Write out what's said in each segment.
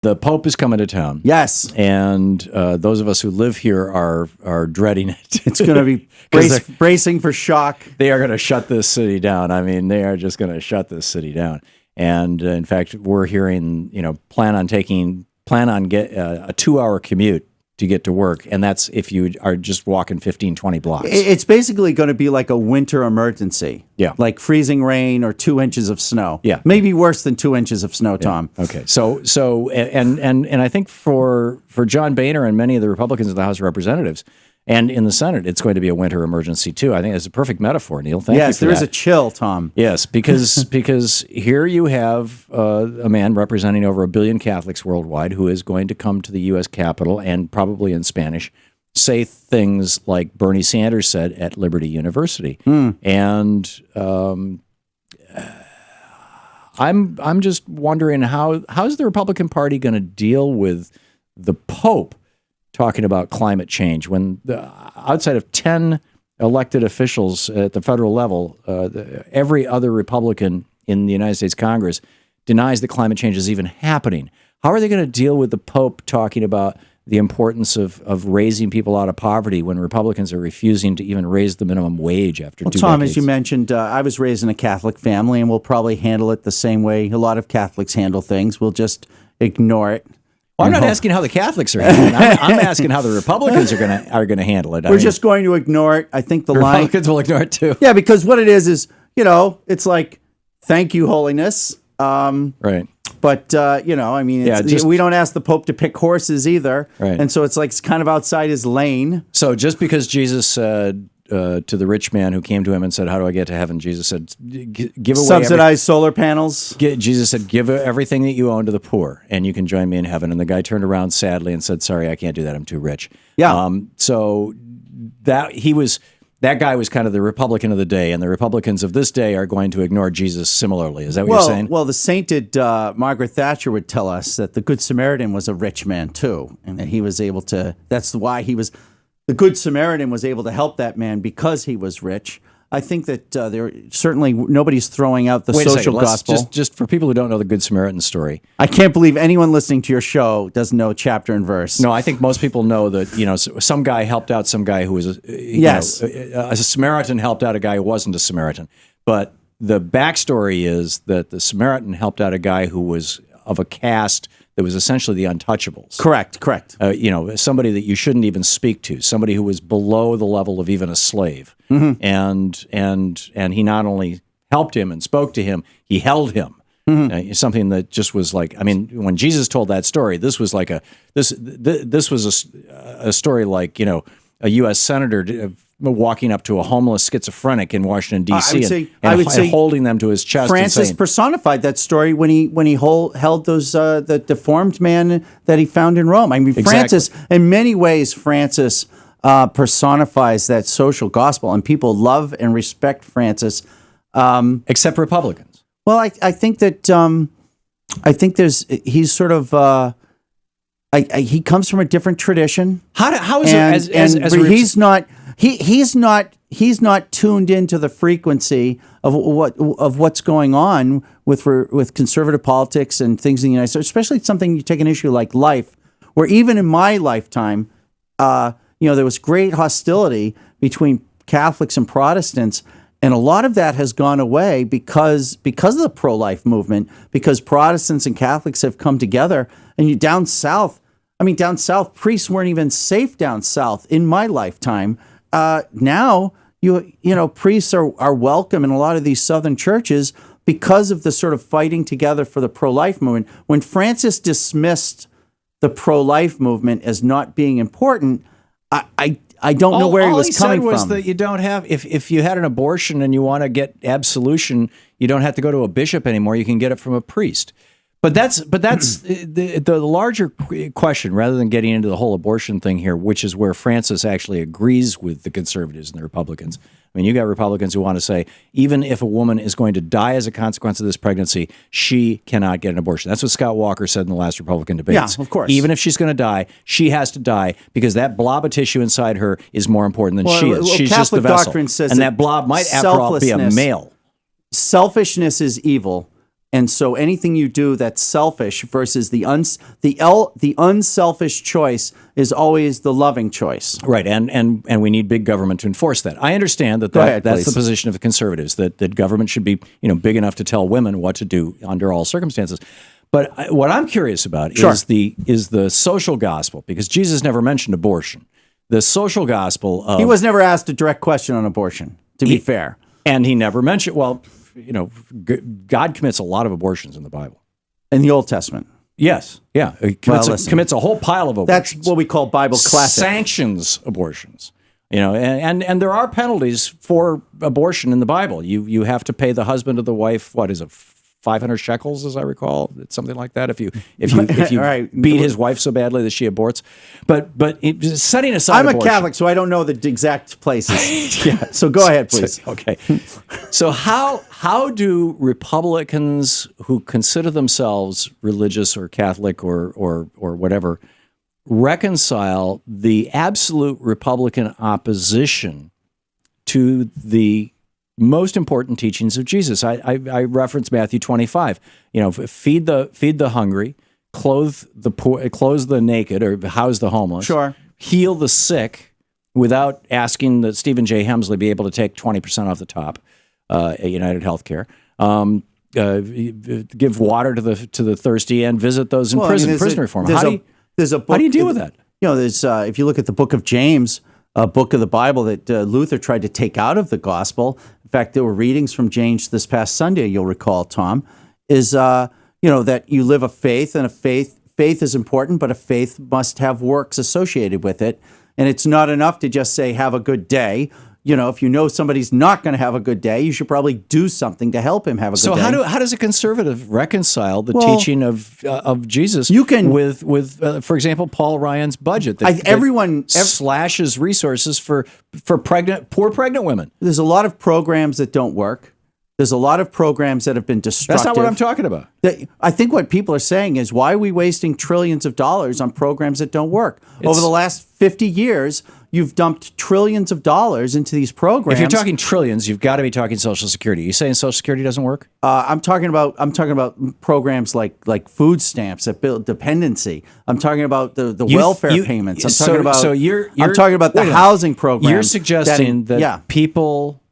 The Pope is coming to town. Yes. And those of us who live here are dreading it. It's going to be bracing for shock. They are going to shut this city down. I mean, they are just going to shut this city down. And in fact, we're hearing, plan on get a 2-hour commute to get to work. And that's if you are just walking 15, 20 blocks. It's basically going to be like a winter emergency. Yeah. Like freezing rain or 2 inches of snow. Yeah. Maybe worse than 2 inches of snow, Tom. Okay. So I think for John Boehner and many of the Republicans in the House of Representatives and in the Senate, it's going to be a winter emergency too. I think it's a perfect metaphor, Neil. Thank you for that. Yes, there is a chill, Tom. Yes, because here you have a man representing over 1 billion Catholics worldwide who is going to come to the U.S. Capitol and probably in Spanish say things like Bernie Sanders said at Liberty University. And I'm just wondering how's the Republican Party going to deal with the Pope talking about climate change when outside of 10 elected officials at the federal level, every other Republican in the United States Congress denies that climate change is even happening. How are they going to deal with the Pope talking about the importance of raising people out of poverty when Republicans are refusing to even raise the minimum wage after 2 decades? Tom, as you mentioned, I was raised in a Catholic family, and we'll probably handle it the same way a lot of Catholics handle things. We'll just ignore it. Well, I'm not asking how the Catholics are handling it. I'm asking how the Republicans are going to handle it. We're just going to ignore it. I think the Republicans will ignore it too. Yeah, because what it is, it's like, thank you, Holiness. Right. But, we don't ask the Pope to pick horses either. Right. And so it's like it's kind of outside his lane. So just because Jesus said to the rich man who came to him and said, how do I get to heaven? Jesus said, give away subsidized solar panels. Jesus said, give everything that you own to the poor and you can join me in heaven. And the guy turned around sadly and said, sorry, I can't do that. I'm too rich. Yeah. So that guy was kind of the Republican of the day, and the Republicans of this day are going to ignore Jesus similarly. Is that what you're saying? Well, the sainted Margaret Thatcher would tell us that the Good Samaritan was a rich man too, and that he was able to, that's why the Good Samaritan was able to help that man because he was rich. I think that there certainly nobody's throwing out the social gospel. Just for people who don't know the Good Samaritan story. I can't believe anyone listening to your show doesn't know chapter and verse. No, I think most people know that some guy helped out some guy who was a Samaritan helped out a guy who wasn't a Samaritan. But the backstory is that the Samaritan helped out a guy who was of a caste that was essentially the untouchables. Correct. Somebody that you shouldn't even speak to, somebody who was below the level of even a slave. Mm-hmm. And he not only helped him and spoke to him, he held him. Mm-hmm. Something that just was like, I mean, when Jesus told that story, this was like this was a story like, a U.S. senator walking up to a homeless schizophrenic in Washington, D.C. and holding them to his chest. Francis personified that story when he held those the deformed man that he found in Rome. I mean, exactly. Francis, in many ways, personifies that social gospel, and people love and respect Francis. Except Republicans. Well, I think that he's sort of he comes from a different tradition. How is he's not tuned into the frequency of what's going on with conservative politics and things in the United States, especially something you take an issue like life, where even in my lifetime, there was great hostility between Catholics and Protestants. And a lot of that has gone away because of the pro-life movement, because Protestants and Catholics have come together. And down south, priests weren't even safe down south in my lifetime. Now, priests are welcome in a lot of these southern churches because of the sort of fighting together for the pro-life movement. When Francis dismissed the pro-life movement as not being important, I don't know where he was coming from. All he said was that you don't have, if you had an abortion and you want to get absolution, you don't have to go to a bishop anymore. You can get it from a priest. But that's the larger question, rather than getting into the whole abortion thing here, which is where Francis actually agrees with the conservatives and the Republicans. I mean, you got Republicans who want to say, even if a woman is going to die as a consequence of this pregnancy, she cannot get an abortion. That's what Scott Walker said in the last Republican debates. Yeah, of course. Even if she's going to die, she has to die because that blob of tissue inside her is more important than she is. She's just the vessel. Doctrine says and that blob might, after all, be a male. Selfishness is evil. And so anything you do that's selfish versus the unselfish choice is always the loving choice. Right, and we need big government to enforce that. I understand that, that's the position of the conservatives, that government should be big enough to tell women what to do under all circumstances. But what I'm curious about is the social gospel, because Jesus never mentioned abortion. The social gospel of... He was never asked a direct question on abortion, to be fair. And he never mentioned, God commits a lot of abortions in the Bible. In the Old Testament. Yes, yeah. He commits a whole pile of abortions. That's what we call Bible classic. Sanctions abortions. And there are penalties for abortion in the Bible. You have to pay the husband of the wife, 500 shekels, as I recall. It's something like that. If you right. beat his wife so badly that she aborts. But setting aside I'm abortion, a Catholic, so I don't know the exact places. Yeah. So go ahead, please. Okay. So how do Republicans who consider themselves religious or Catholic or whatever reconcile the absolute Republican opposition to the most important teachings of Jesus? I reference Matthew 25. Feed the hungry, clothe the poor, clothe the naked, or house the homeless. Sure. Heal the sick, without asking that Stephen J. Hemsley be able to take 20% off the top at United Healthcare. Give water to the thirsty, and visit those in prison. Prison reform. How do you deal with that? There's if you look at the book of James, a book of the Bible that Luther tried to take out of the gospel. In fact, there were readings from James this past Sunday, you'll recall, Tom, is, that you live a faith, and faith is important, but a faith must have works associated with it. And it's not enough to just say, have a good day. If you know somebody's not going to have a good day, you should probably do something to help him have a good day. So how does a conservative reconcile the teaching of Jesus with for example, Paul Ryan's budget that slashes resources for poor pregnant women? There's a lot of programs that don't work. There's a lot of programs that have been destructive. That's not what I'm talking about. I think what people are saying is, why are we wasting trillions of dollars on programs that don't work? Over the last 50 years, you've dumped trillions of dollars into these programs. If you're talking trillions, you've got to be talking Social Security. Are you saying Social Security doesn't work? I'm talking about programs like food stamps that build dependency. I'm talking about the welfare payments. I'm talking about the housing program. You're suggesting that people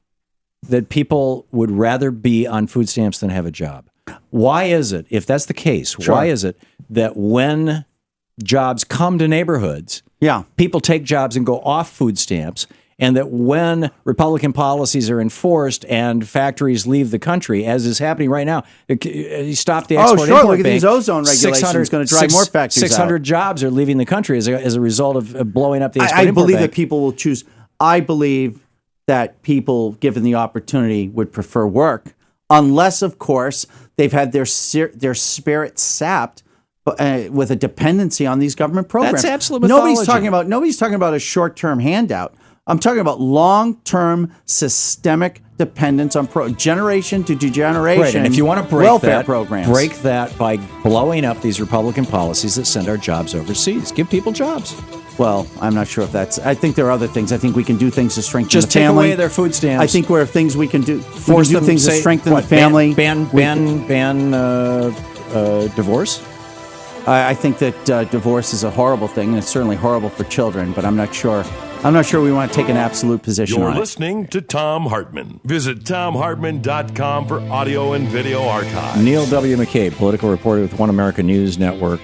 would rather be on food stamps than have a job. Why is it, if that's the case, why is it that when jobs come to neighborhoods, people take jobs and go off food stamps, and that when Republican policies are enforced and factories leave the country, as is happening right now, you stop the export-import look at these ozone regulations. It's going to drive more factories 600 jobs are leaving the country as a result of blowing up the export-import I believe bank. that people will choose. I believe that people, given the opportunity, would prefer work, unless, of course, they've had their spirit sapped with a dependency on these government programs. That's absolute mythology. Nobody's talking about a short-term handout. I'm talking about long-term systemic dependence on generation to generation. Right, and if you want to welfare programs, break that by blowing up these Republican policies that send our jobs overseas. Give people jobs. Well, I'm not sure if that's... I think there are other things. I think we can do things to strengthen the family. Just take away their food stamps. I think there are things we can do. Force them things to strengthen the family. Ban divorce? I think that divorce is a horrible thing, and it's certainly horrible for children, but I'm not sure we want to take an absolute position on it. You're listening to Thom Hartmann. Visit thomhartmann.com for audio and video archives. Neil W. McCabe, political reporter with One America News Network.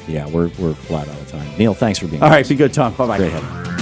We're flat out of time. Neil, thanks for being here. All right, be good, Tom. Bye-bye. Great having you.